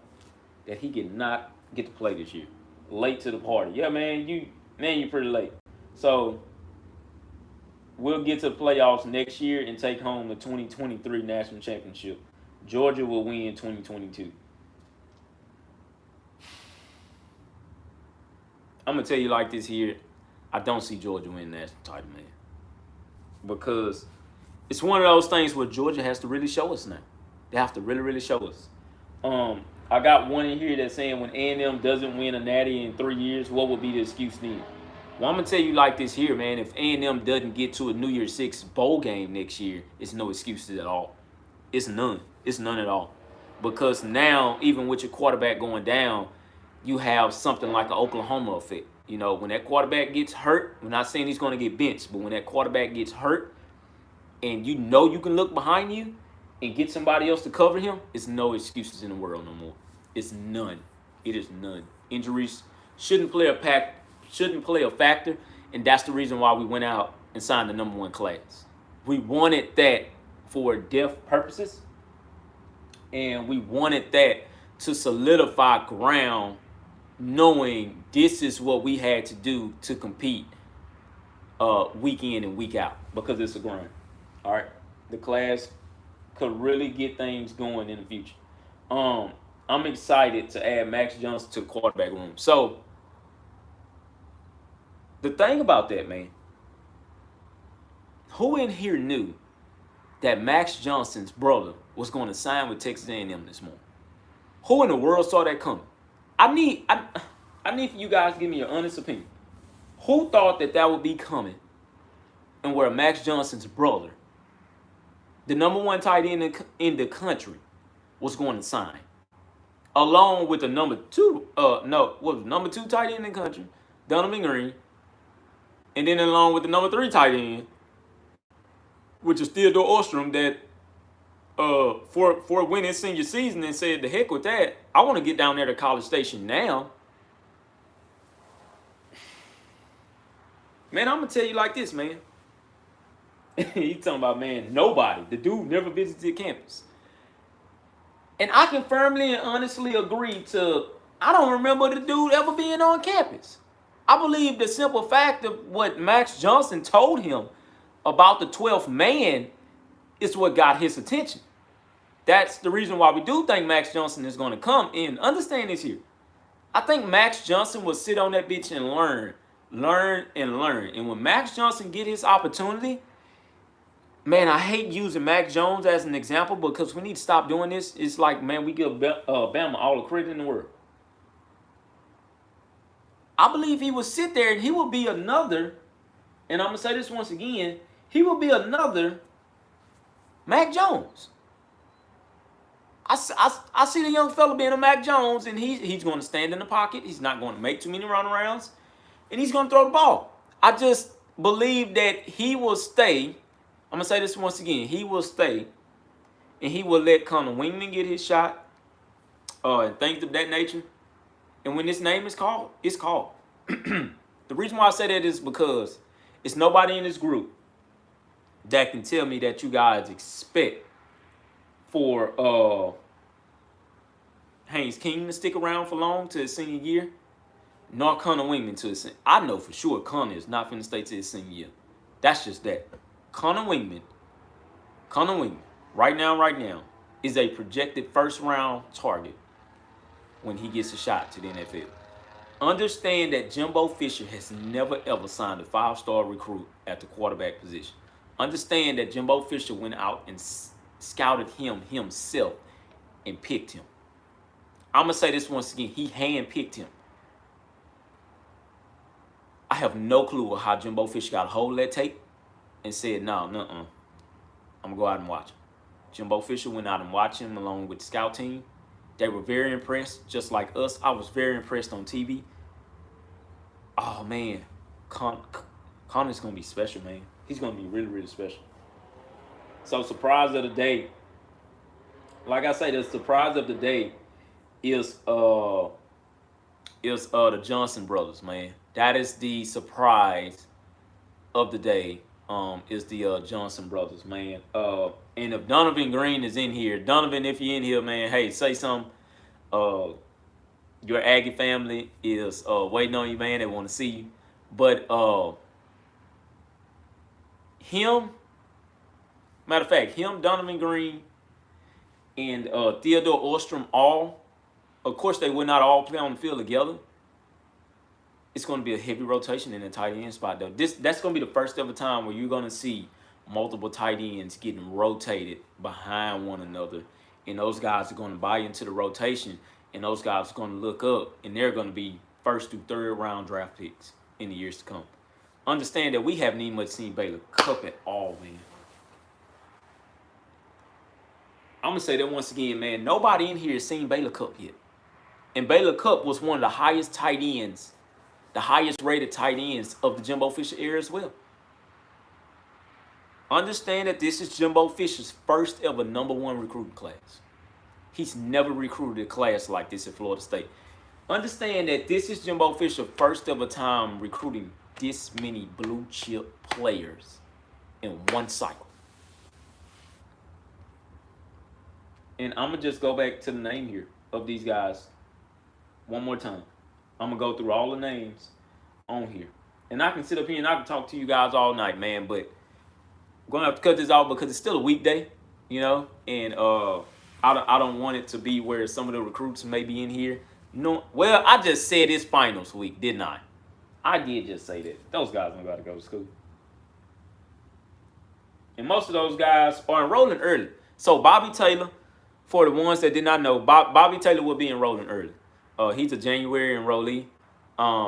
[SPEAKER 1] that he did not get to play this year. Late to the party. Yeah, man, you're pretty late. So we'll get to the playoffs next year and take home the 2023 national championship. Georgia will win 2022. I'm going to tell you like this here. I don't see Georgia winning the national title, man. Because it's one of those things where Georgia has to really show us now. They have to really, really show us. I got one in here that's saying when A&M doesn't win a natty in 3 years, what would be the excuse then? Well, I'm going to tell you like this here, man. If A&M doesn't get to a New Year's Six bowl game next year, it's no excuses at all. It's none. It's none at all. Because now, even with your quarterback going down, you have something like an Oklahoma effect. When that quarterback gets hurt, we're not saying he's going to get benched, but when that quarterback gets hurt and you can look behind you and get somebody else to cover him, it's no excuses in the world no more. It's none. It is none. Injuries shouldn't play a factor, and that's the reason why we went out and signed the number 1 class. We wanted that for depth purposes, and we wanted that to solidify ground, knowing this is what we had to do to compete week in and week out, because it's a grind. All right, the class could really get things going in the future. I'm excited to add Max Johnson to the quarterback room. So the thing about that, man, who in here knew that Max Johnson's brother was going to sign with Texas A&M this morning? Who in the world saw that coming? I need for you guys to give me your honest opinion. Who thought that would be coming, and where Max Johnson's brother, the number 1 tight end in the country, was going to sign, along with the number 2 tight end in the country, Donovan Green, and then along with the number 3 tight end, which is Theodore Ostrom, that for winning senior season and said, the heck with that, I want to get down there to College Station now. Man, I'm going to tell you like this, man. He's talking about, man, nobody. The dude never visited campus. And I can firmly and honestly agree to, I don't remember the dude ever being on campus. I believe the simple fact of what Max Johnson told him about the 12th man is what got his attention. That's the reason why we do think Max Johnson is going to come in. Understand this here. I think Max Johnson will sit on that bitch and learn. And when Max Johnson get his opportunity, man, I hate using Mac Jones as an example because we need to stop doing this. It's like, man, we give Bama all the credit in the world. I believe he will sit there and he will be another, and I'm going to say this once again, he will be another Mac Jones. I see the young fella being a Mac Jones, and he's going to stand in the pocket. He's not going to make too many runarounds, and he's going to throw the ball. I just believe that he will stay. I'm going to say this once again. He will stay, and he will let Conor Wingman get his shot and things of that nature. And when his name is called, it's called. The reason why I say that is because it's nobody in this group that can tell me that you guys expect for Haynes King to stick around for long to his senior year, nor Conor Wingman to his senior. I know for sure Conor is not finna stay to his senior year. That's just that. Conor Wingman, right now, is a projected first-round target when he gets a shot to the NFL. Understand that Jimbo Fisher has never, ever signed a 5-star recruit at the quarterback position. Understand that Jimbo Fisher went out and scouted him himself and picked him. I'm going to say this once again. He handpicked him. I have no clue how Jimbo Fisher got a hold of that tape and said, no, I'm going to go out and watch him. Jimbo Fisher went out and watched him along with the scout team. They were very impressed, just like us. I was very impressed on TV. Oh, man. Conor's gonna be special, man. He's gonna be really, really special. So surprise of the day, like I say, the surprise of the day is the Johnson brothers, man. That is the surprise of the day. Is the Johnson brothers, man. And if Donovan Green is in here, Donovan, if you're in here, man, hey, say something. Your Aggie family is waiting on you, man. They want to see you. But him, matter of fact, him, Donovan Green, and Theodore Ostrom, all, of course, they would not all play on the field together. It's going to be a heavy rotation in the tight end spot, though. That's going to be the first ever time where you're going to see multiple tight ends getting rotated behind one another. And those guys are going to buy into the rotation. And those guys are going to look up. And they're going to be first through third round draft picks in the years to come. Understand that we haven't even much seen Baylor Cup at all, man. I'm going to say that once again, man. Nobody in here has seen Baylor Cup yet. And Baylor Cup was one of the highest tight ends, the highest rated tight ends of the Jimbo Fisher era as well. Understand that this is Jimbo Fisher's first ever #1 recruiting class. He's never recruited a class like this at Florida State. Understand that this is Jimbo Fisher's first ever time recruiting this many blue chip players in one cycle. And I'm going to just go back to the name here of these guys one more time. I'm going to go through all the names on here. And I can sit up here and I can talk to you guys all night, man. But I'm going to have to cut this off because it's still a weekday, you know. And I don't want it to be where some of the recruits may be in here. No, well, I just said it's finals week, didn't I? I did just say that. Those guys ain't got to go to school. And most of those guys are enrolling early. So Bobby Taylor, for the ones that did not know, Bobby Taylor will be enrolling early. He's a January enrollee.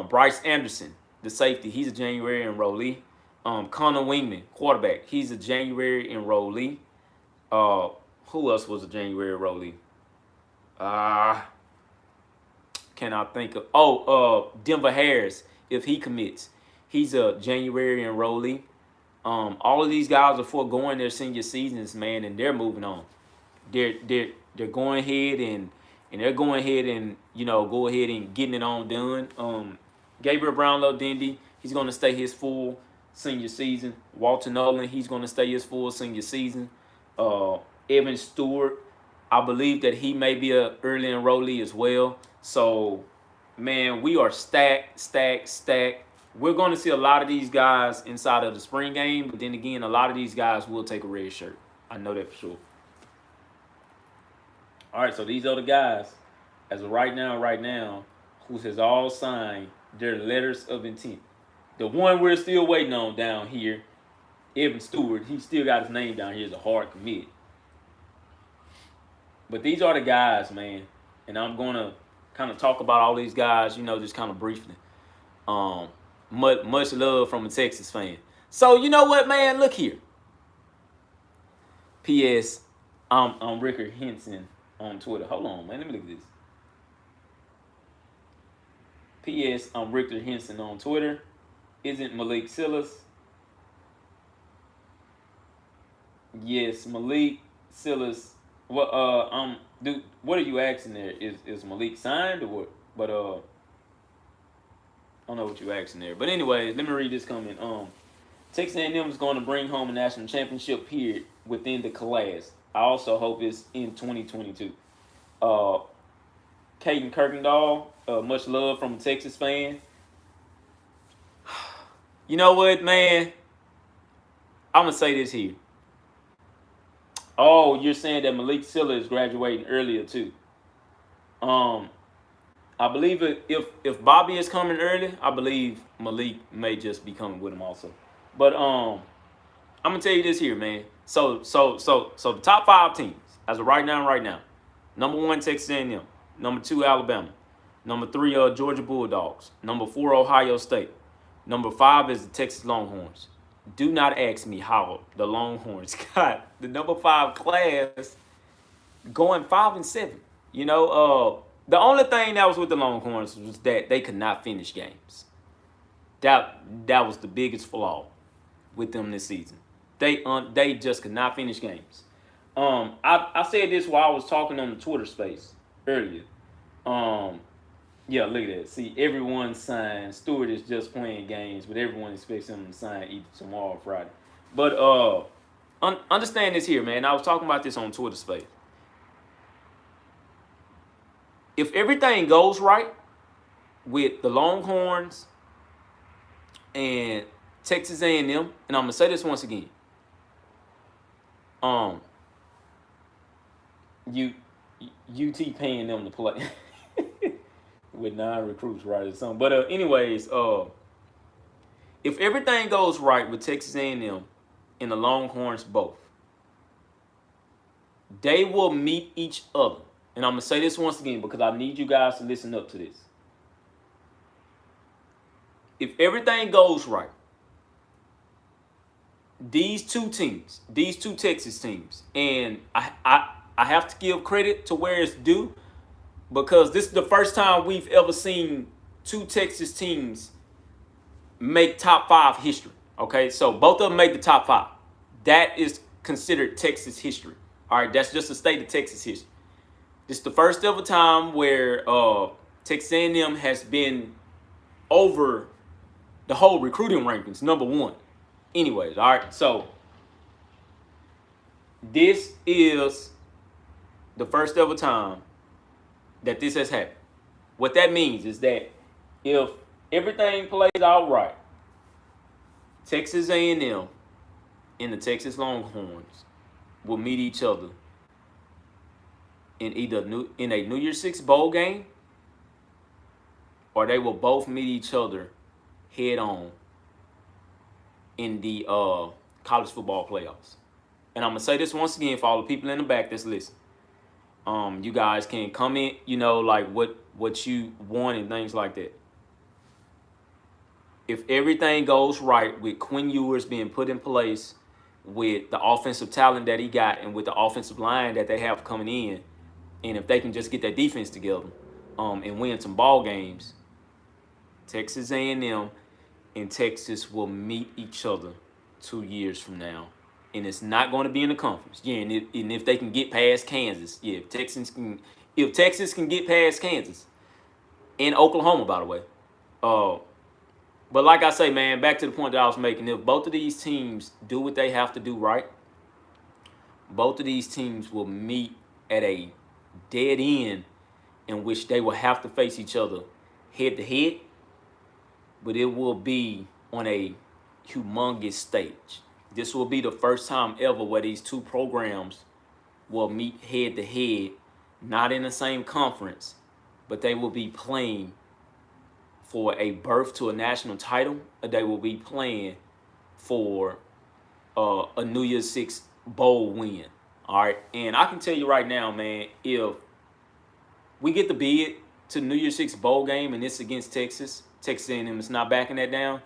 [SPEAKER 1] Bryce Anderson, the safety, he's a January enrollee. Conor Wingman, quarterback, he's a January enrollee. Who else was a January enrollee? Can I think of? Denver Harris, if he commits, he's a January enrollee. All of these guys are foregoing their senior seasons, man, and they're moving on. They're going ahead and they're going ahead and, you know, go ahead and getting it on done. Gabriel Brownlow, Dindy, he's going to stay his full senior season. Walter Nolan, he's going to stay his full senior season. Evan Stewart, I believe that he may be an early enrollee as well. So, man, we are stacked. We're going to see a lot of these guys inside of the spring game. But then again, a lot of these guys will take a red shirt. I know that for sure. All right, so these are the guys, as of right now, who has all signed their letters of intent. The one we're still waiting on down here, Evan Stewart, he still got his name down here as a hard commit. But these are the guys, man, and I'm going to kind of talk about all these guys, you know, just kind of briefly. Much love from a Texas fan. So, you know what, man? Look here. P.S. I'm Rickard Henson on Twitter. Hold on, man. Let me look at this. P.S. I'm Rickard Henson on Twitter. Isn't Malik Silas? Yes, Malik Silas. Well, dude, what are you asking there? Is Malik signed or what? But I don't know what you're asking there. But anyway, let me read this comment. Texas A&M is going to bring home a national championship period within the class. I also hope it's in 2022. Caden Kirkendall, much love from a Texas fan. You know what, man? I'm going to say this here. Oh, you're saying that Malik Silla is graduating earlier, too. I believe if Bobby is coming early, I believe Malik may just be coming with him also. But I'm going to tell you this here, man. So the top 5 teams, as of right now, number 1, Texas A&M. Number 2, Alabama. Number 3, Georgia Bulldogs. Number 4, Ohio State. Number 5 is the Texas Longhorns. Do not ask me how the Longhorns got the number 5 class going 5 and 7. You know, the only thing that was with the Longhorns was that they could not finish games. That was the biggest flaw with them this season. They just could not finish games. I said this while I was talking on the Twitter space earlier. Um, yeah, look at that. See, everyone signed. Stewart is just playing games, but everyone expects him to sign either tomorrow or Friday. But understand this here, man. I was talking about this on Twitter space. If everything goes right with the Longhorns and Texas A&M, and I'm gonna say this once again. UT paying them to play with 9 recruits, right, or something. But anyways, if everything goes right with Texas A&M and the Longhorns both, they will meet each other. And I'm gonna say this once again because I need you guys to listen up to this. If everything goes right, these two teams, these two Texas teams, and I have to give credit to where it's due because this is the first time we've ever seen two Texas teams make top 5 history. Okay, so both of them made the top 5. That is considered Texas history. All right, that's just a state of Texas history. This is the first ever time where Texas A&M has been over the whole recruiting rankings, number 1. Anyways, all right, so this is the first ever time that this has happened. What that means is that if everything plays out right, Texas A&M and the Texas Longhorns will meet each other in either in a New Year's Six bowl game, or they will both meet each other head on in the college football playoffs. And I'm gonna say this once again for all the people in the back that's listening. You guys can comment, like what you want and things like that. If everything goes right with Quinn Ewers being put in place, with the offensive talent that he got, and with the offensive line that they have coming in, and if they can just get that defense together, and win some ball games, Texas A&M and Texas will meet each other 2 years from now, and it's not going to be in the conference. Yeah, and if they can get past Kansas, yeah, if Texas can get past Kansas and Oklahoma, by the way, but like I say, man, back to the point that I was making, if both of these teams do what they have to do right, both of these teams will meet at a dead end in which they will have to face each other head to head, but it will be on a humongous stage. This will be the first time ever where these two programs will meet head to head, not in the same conference, but they will be playing for a berth to a national title, or they will be playing for a New Year's Six bowl win. All right, and I can tell you right now, man, if we get the bid to New Year's Six bowl game and it's against Texas A&M is not backing that down,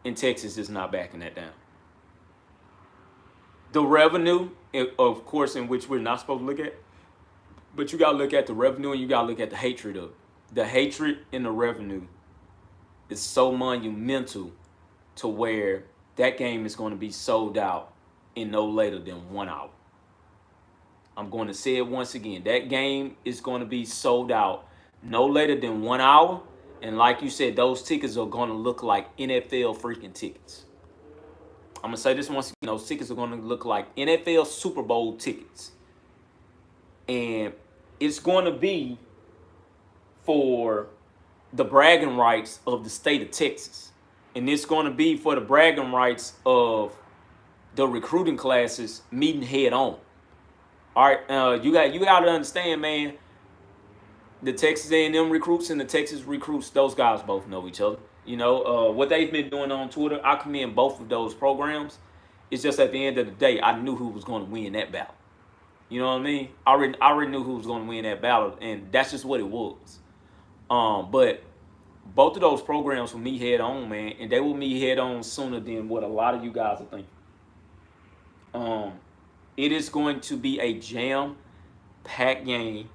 [SPEAKER 1] and Texas is not backing that down. The revenue, of course, in which we're not supposed to look at, but you got to look at the revenue and you got to look at the hatred of it. The hatred and the revenue is so monumental to where that game is going to be sold out in no later than 1 hour. I'm going to say it once again. That game is going to be sold out no later than 1 hour. And like you said, those tickets are going to look like NFL freaking tickets. I'm going to say this once again. Those tickets are going to look like NFL Super Bowl tickets. And it's going to be for the bragging rights of the state of Texas. And it's going to be for the bragging rights of the recruiting classes meeting head on. All right, you got to understand, man, the Texas A&M recruits and the Texas recruits, those guys both know each other. What they've been doing on Twitter, I commend both of those programs. It's just at the end of the day, I knew who was going to win that battle. You know what I mean? I already knew who was going to win that battle, and that's just what it was. But both of those programs will meet head on, man, and they will meet head on sooner than what a lot of you guys are thinking. It is going to be a jam-packed game,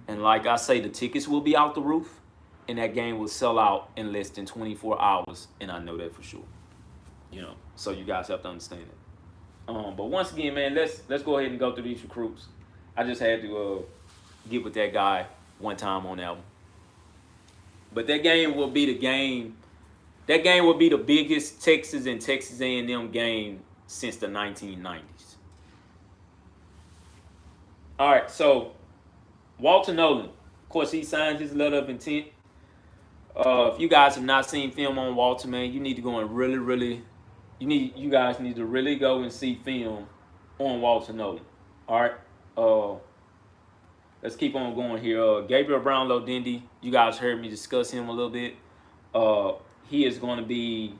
[SPEAKER 1] and like I say, the tickets will be out the roof, and that game will sell out in less than 24 hours, and I know that for sure. So you guys have to understand it. But once again, man, let's go ahead and go through these recruits. I just had to get with that guy one time on that one. But that game will be the game. That game will be the biggest Texas and Texas A&M game since the 1990s. All right, so Walter Nolan, of course, he signed his letter of intent. If you guys have not seen film on Walter, man, you need to go and you guys need to really go and see film on Walter Nolan. All right, let's keep on going here. Gabriel Brownlow Dindy, you guys heard me discuss him a little bit. He is going to be,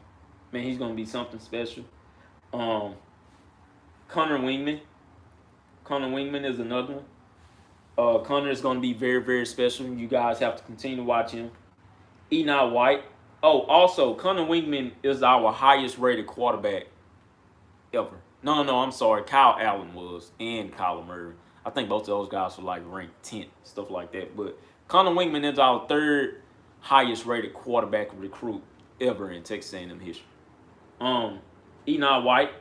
[SPEAKER 1] man, he's going to be something special. Conor Wingman. Conor Wingman is another one. Conor is going to be very, very special. You guys have to continue to watch him. Enoch White. Oh, also, Conor Wingman is our highest rated quarterback ever. No, I'm sorry. Kyle Allen was, and Kyler Murray. I think both of those guys were like ranked 10th, stuff like that. But Conor Wingman is our third highest rated quarterback recruit ever in Texas A&M history. Enoch White,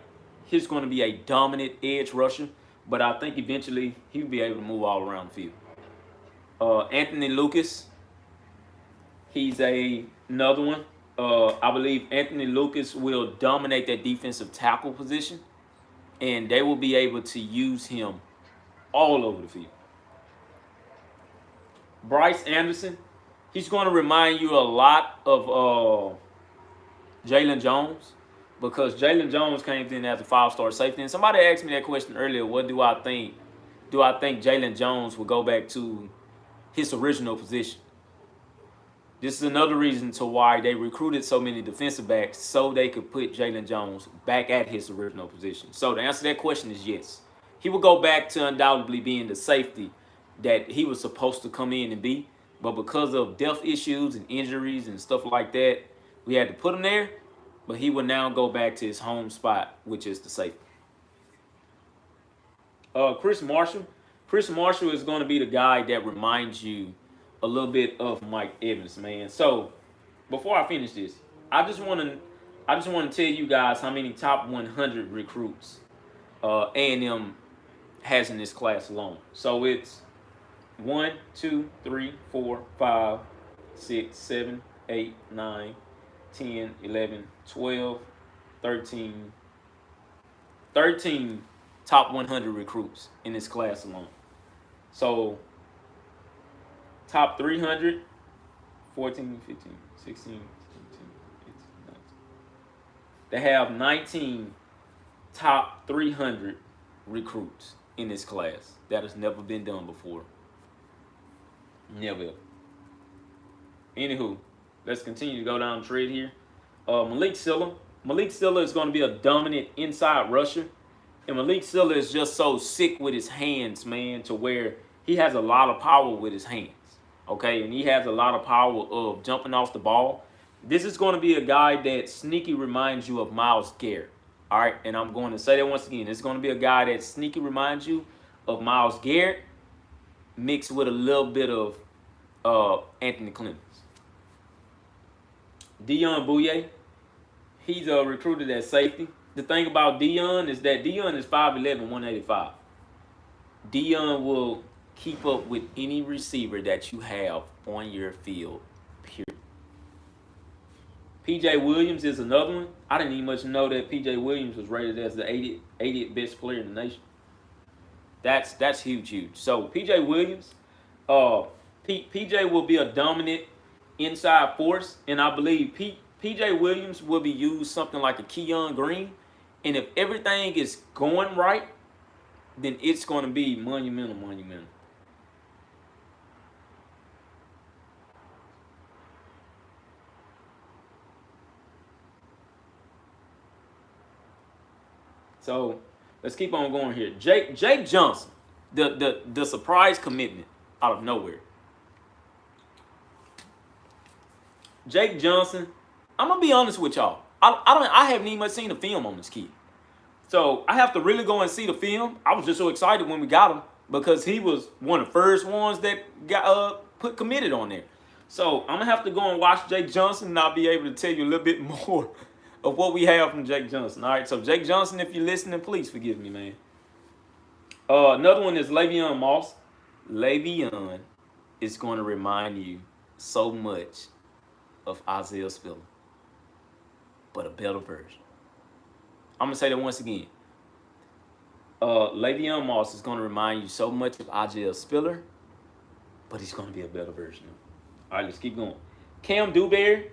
[SPEAKER 1] he's going to be a dominant edge rusher, but I think eventually he'll be able to move all around the field. Anthony Lucas, he's another one. I believe Anthony Lucas will dominate that defensive tackle position, and they will be able to use him all over the field. Bryce Anderson, he's going to remind you a lot of Jalen Jones, because Jalen Jones came in as a 5-star safety. And somebody asked me that question earlier, what do I think? Do I think Jalen Jones will go back to his original position? This is another reason to why they recruited so many defensive backs, so they could put Jalen Jones back at his original position. So the answer to that question is yes. He will go back to undoubtedly being the safety that he was supposed to come in and be. But because of depth issues and injuries and stuff like that, we had to put him there. But he will now go back to his home spot, which is the safety. Chris Marshall. Chris Marshall is going to be the guy that reminds you a little bit of Mike Evans, man. So before I finish this, I just want to tell you guys how many top 100 recruits A&M has in this class alone. So it's 1, 2, 3, 4, 5, 6, 7, 8, 9, 10, 11, 12, 13 top 100 recruits in this class alone. So top 300, 14, 15, 16, 17, 18, 19. They have 19 top 300 recruits in this class. That has never been done before. Never. Anywho, let's continue to go down the trade here. Malik Silla. Malik Silla is going to be a dominant inside rusher. And Malik Silla is just so sick with his hands, man, to where he has a lot of power with his hands. Okay, and he has a lot of power of jumping off the ball. This is going to be a guy that sneaky reminds you of Myles Garrett. All right, and I'm going to say that once again. It's going to be a guy that sneaky reminds you of Myles Garrett mixed with a little bit of Anthony Clemens. Dion Bouye, he's recruited as safety. The thing about Dion is that Dion is 5'11", 185. Dion will keep up with any receiver that you have on your field, period. P.J. Williams is another one. I didn't even much know that P.J. Williams was rated as the 80th best player in the nation. That's huge. So P.J. Williams, P.J. will be a dominant inside force, and I believe P.J. Williams will be used something like a Keon Green, and if everything is going right, then it's going to be monumental. So let's keep on going here. Jake Johnson, the surprise commitment out of nowhere. Jake Johnson, I'm gonna be honest with y'all. I haven't even much seen the film on this kid. So I have to really go and see the film. I was just so excited when we got him because he was one of the first ones that got committed on there. So I'm gonna have to go and watch Jake Johnson, and I'll be able to tell you a little bit more of what we have from Jake Johnson. All right, so Jake Johnson, if you're listening, please forgive me, man. Another one is Le'Veon Moss. Le'Veon is going to remind you so much of Isaiah Spiller, but a better version. I'm going to say that once again. Le'Veon Moss is going to remind you so much of Isaiah Spiller, but he's going to be a better version of him. All right, let's keep going. Cam Dewberry.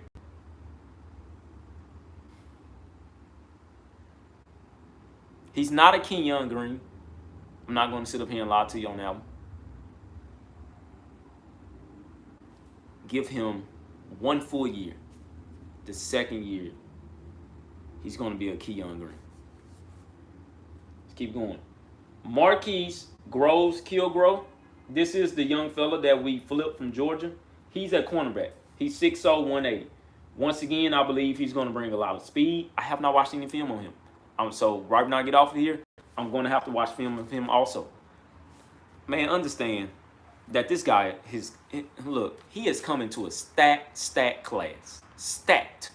[SPEAKER 1] He's not a Kenyon Green. I'm not going to sit up here and lie to you on that one. Give him 1 full year. The second year, he's going to be a Kenyon Green. Let's keep going. Marquise Groves Kilgrove. This is the young fella that we flipped from Georgia. He's at cornerback. He's 6'0", 180. Once again, I believe he's going to bring a lot of speed. I have not watched any film on him. So right when I get off of here, I'm going to have to watch film of him also. Man, understand that this guy, look, he is coming to a stacked class. Stacked.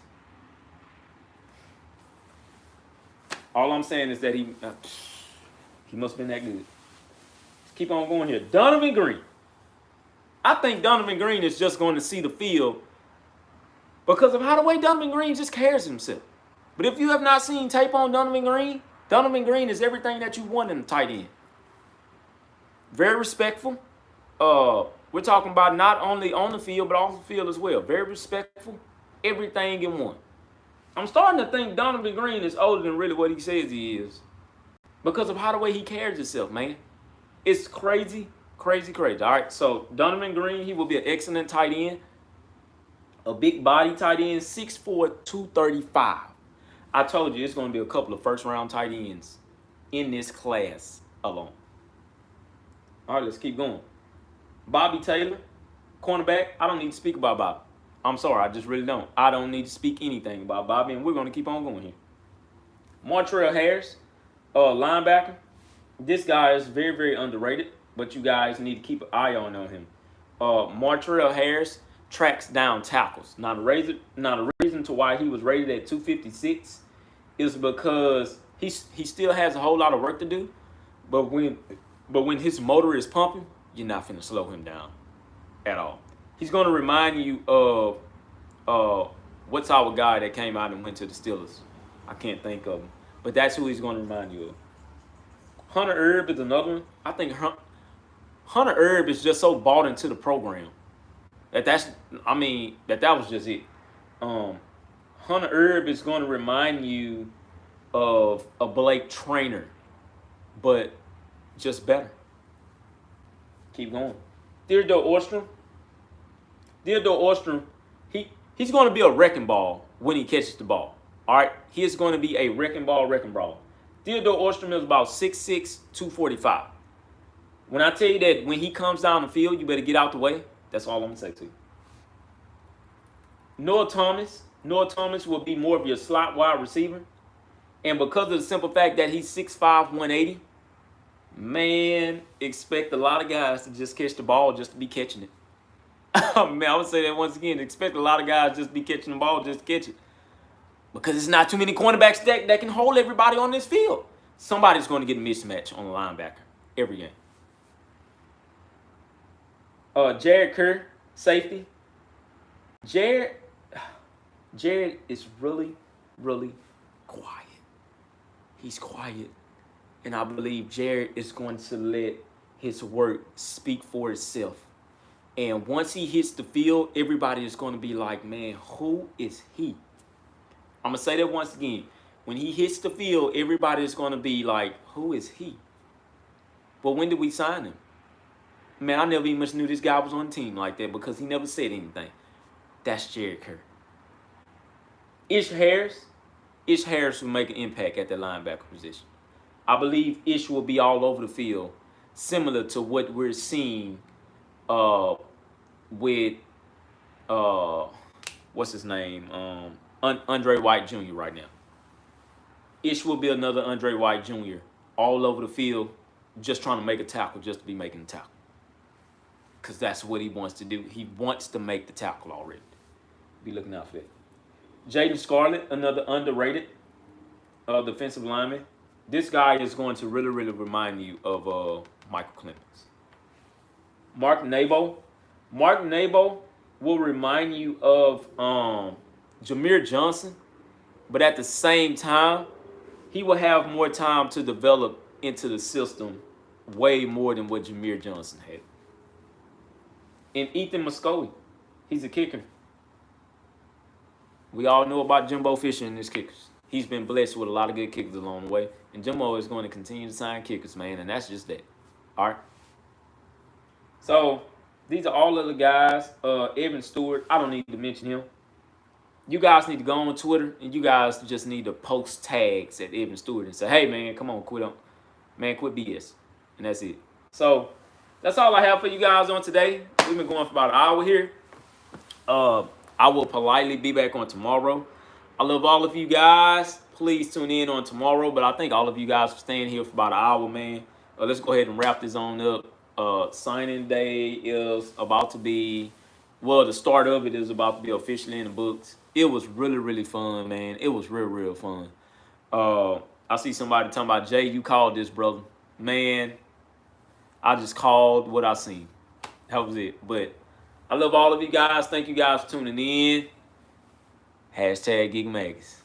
[SPEAKER 1] All I'm saying is that he must have been that good. Let's keep on going here. Donovan Green. I think Donovan Green is just going to see the field because of how the way Donovan Green just carries himself. But if you have not seen tape on Donovan Green is everything that you want in a tight end. Very respectful. We're talking about not only on the field, but off the field as well. Very respectful. Everything in one. I'm starting to think Donovan Green is older than really what he says he is because of how the way he carries himself, man. It's crazy, crazy, crazy. All right, so Donovan Green, he will be an excellent tight end. A big body tight end, 6'4", 235. I told you it's going to be a couple of first-round tight ends in this class alone. All right, let's keep going. Bobby Taylor, cornerback. I don't need to speak about Bobby. I'm sorry, I just really don't. I don't need to speak anything about Bobby, and we're going to keep on going here. Montreal Harris, linebacker. This guy is very, very underrated, but you guys need to keep an eye on him. Montreal Harris tracks down tackles. Now, the reason to why he was rated at 256 is because he still has a whole lot of work to do, but when his motor is pumping, you're not finna slow him down at all. He's going to remind you of what's our guy that came out and went to the Steelers. I can't think of him, but that's who he's going to remind you of. Hunter Erb is another one. I think Hunter Erb is just so bought into the program that was just it. Hunter Erb is going to remind you of a Blake Trainer, but just better. Keep going. Theodore Ostrom, he's going to be a wrecking ball when he catches the ball. All right? He is going to be a wrecking ball. Theodore Ostrom is about 6'6", 245. When I tell you that when he comes down the field, you better get out the way, that's all I'm going to say to you. Noah Thomas will be more of your slot wide receiver. And because of the simple fact that he's 6'5", 180, man, expect a lot of guys to just catch the ball just to be catching it. Man, I would say that once again. Expect a lot of guys just be catching the ball just to catch it. Because it's not too many cornerbacks that can hold everybody on this field. Somebody's going to get a mismatch on the linebacker every game. Jared Kerr, safety. Jared is really, really quiet. He's quiet. And I believe Jared is going to let his work speak for itself. And once he hits the field, everybody is going to be like, man, who is he? I'm going to say that once again. When he hits the field, everybody is going to be like, who is he? But when did we sign him? Man, I never even much knew this guy was on the team like that because he never said anything. That's Jared Kerr. Ish Harris will make an impact at the linebacker position. I believe Ish will be all over the field, similar to what we're seeing with what's his name? Andre White Jr. right now. Ish will be another Andre White Jr. all over the field, just trying to make a tackle, just to be making a tackle. because that's what he wants to do. He wants to make the tackle already. Be looking out for that. Jaden Scarlett, another underrated defensive lineman. This guy is going to really, really remind you of Michael Clemens. Mark Nabo. Mark Nabo will remind you of Jameer Johnson, but at the same time, he will have more time to develop into the system way more than what Jameer Johnson had. And Ethan Muscoli, he's a kicker. We all know about Jimbo Fisher and his kickers. He's been blessed with a lot of good kickers along the way. And Jimbo is going to continue to sign kickers, man, and that's just that. All right? So, these are all of the guys. Evan Stewart, I don't need to mention him. You guys need to go on Twitter, and you guys just need to post tags at Evan Stewart and say, hey, man, come on, quit BS. And that's it. So, that's all I have for you guys on today. We've been going for about an hour here. I will politely be back on tomorrow. I love all of you guys. Please tune in on tomorrow. But I thank all of you guys for staying here for about an hour, man. Let's go ahead and wrap this on up. Signing day is about to be, well, the start of it is about to be officially in the books. It was really, really fun, man. It was real, real fun. I see somebody talking about, Jay, you called this, brother. Man, I just called what I seen. That was it. But I love all of you guys. Thank you guys for tuning in. #GeekMagus.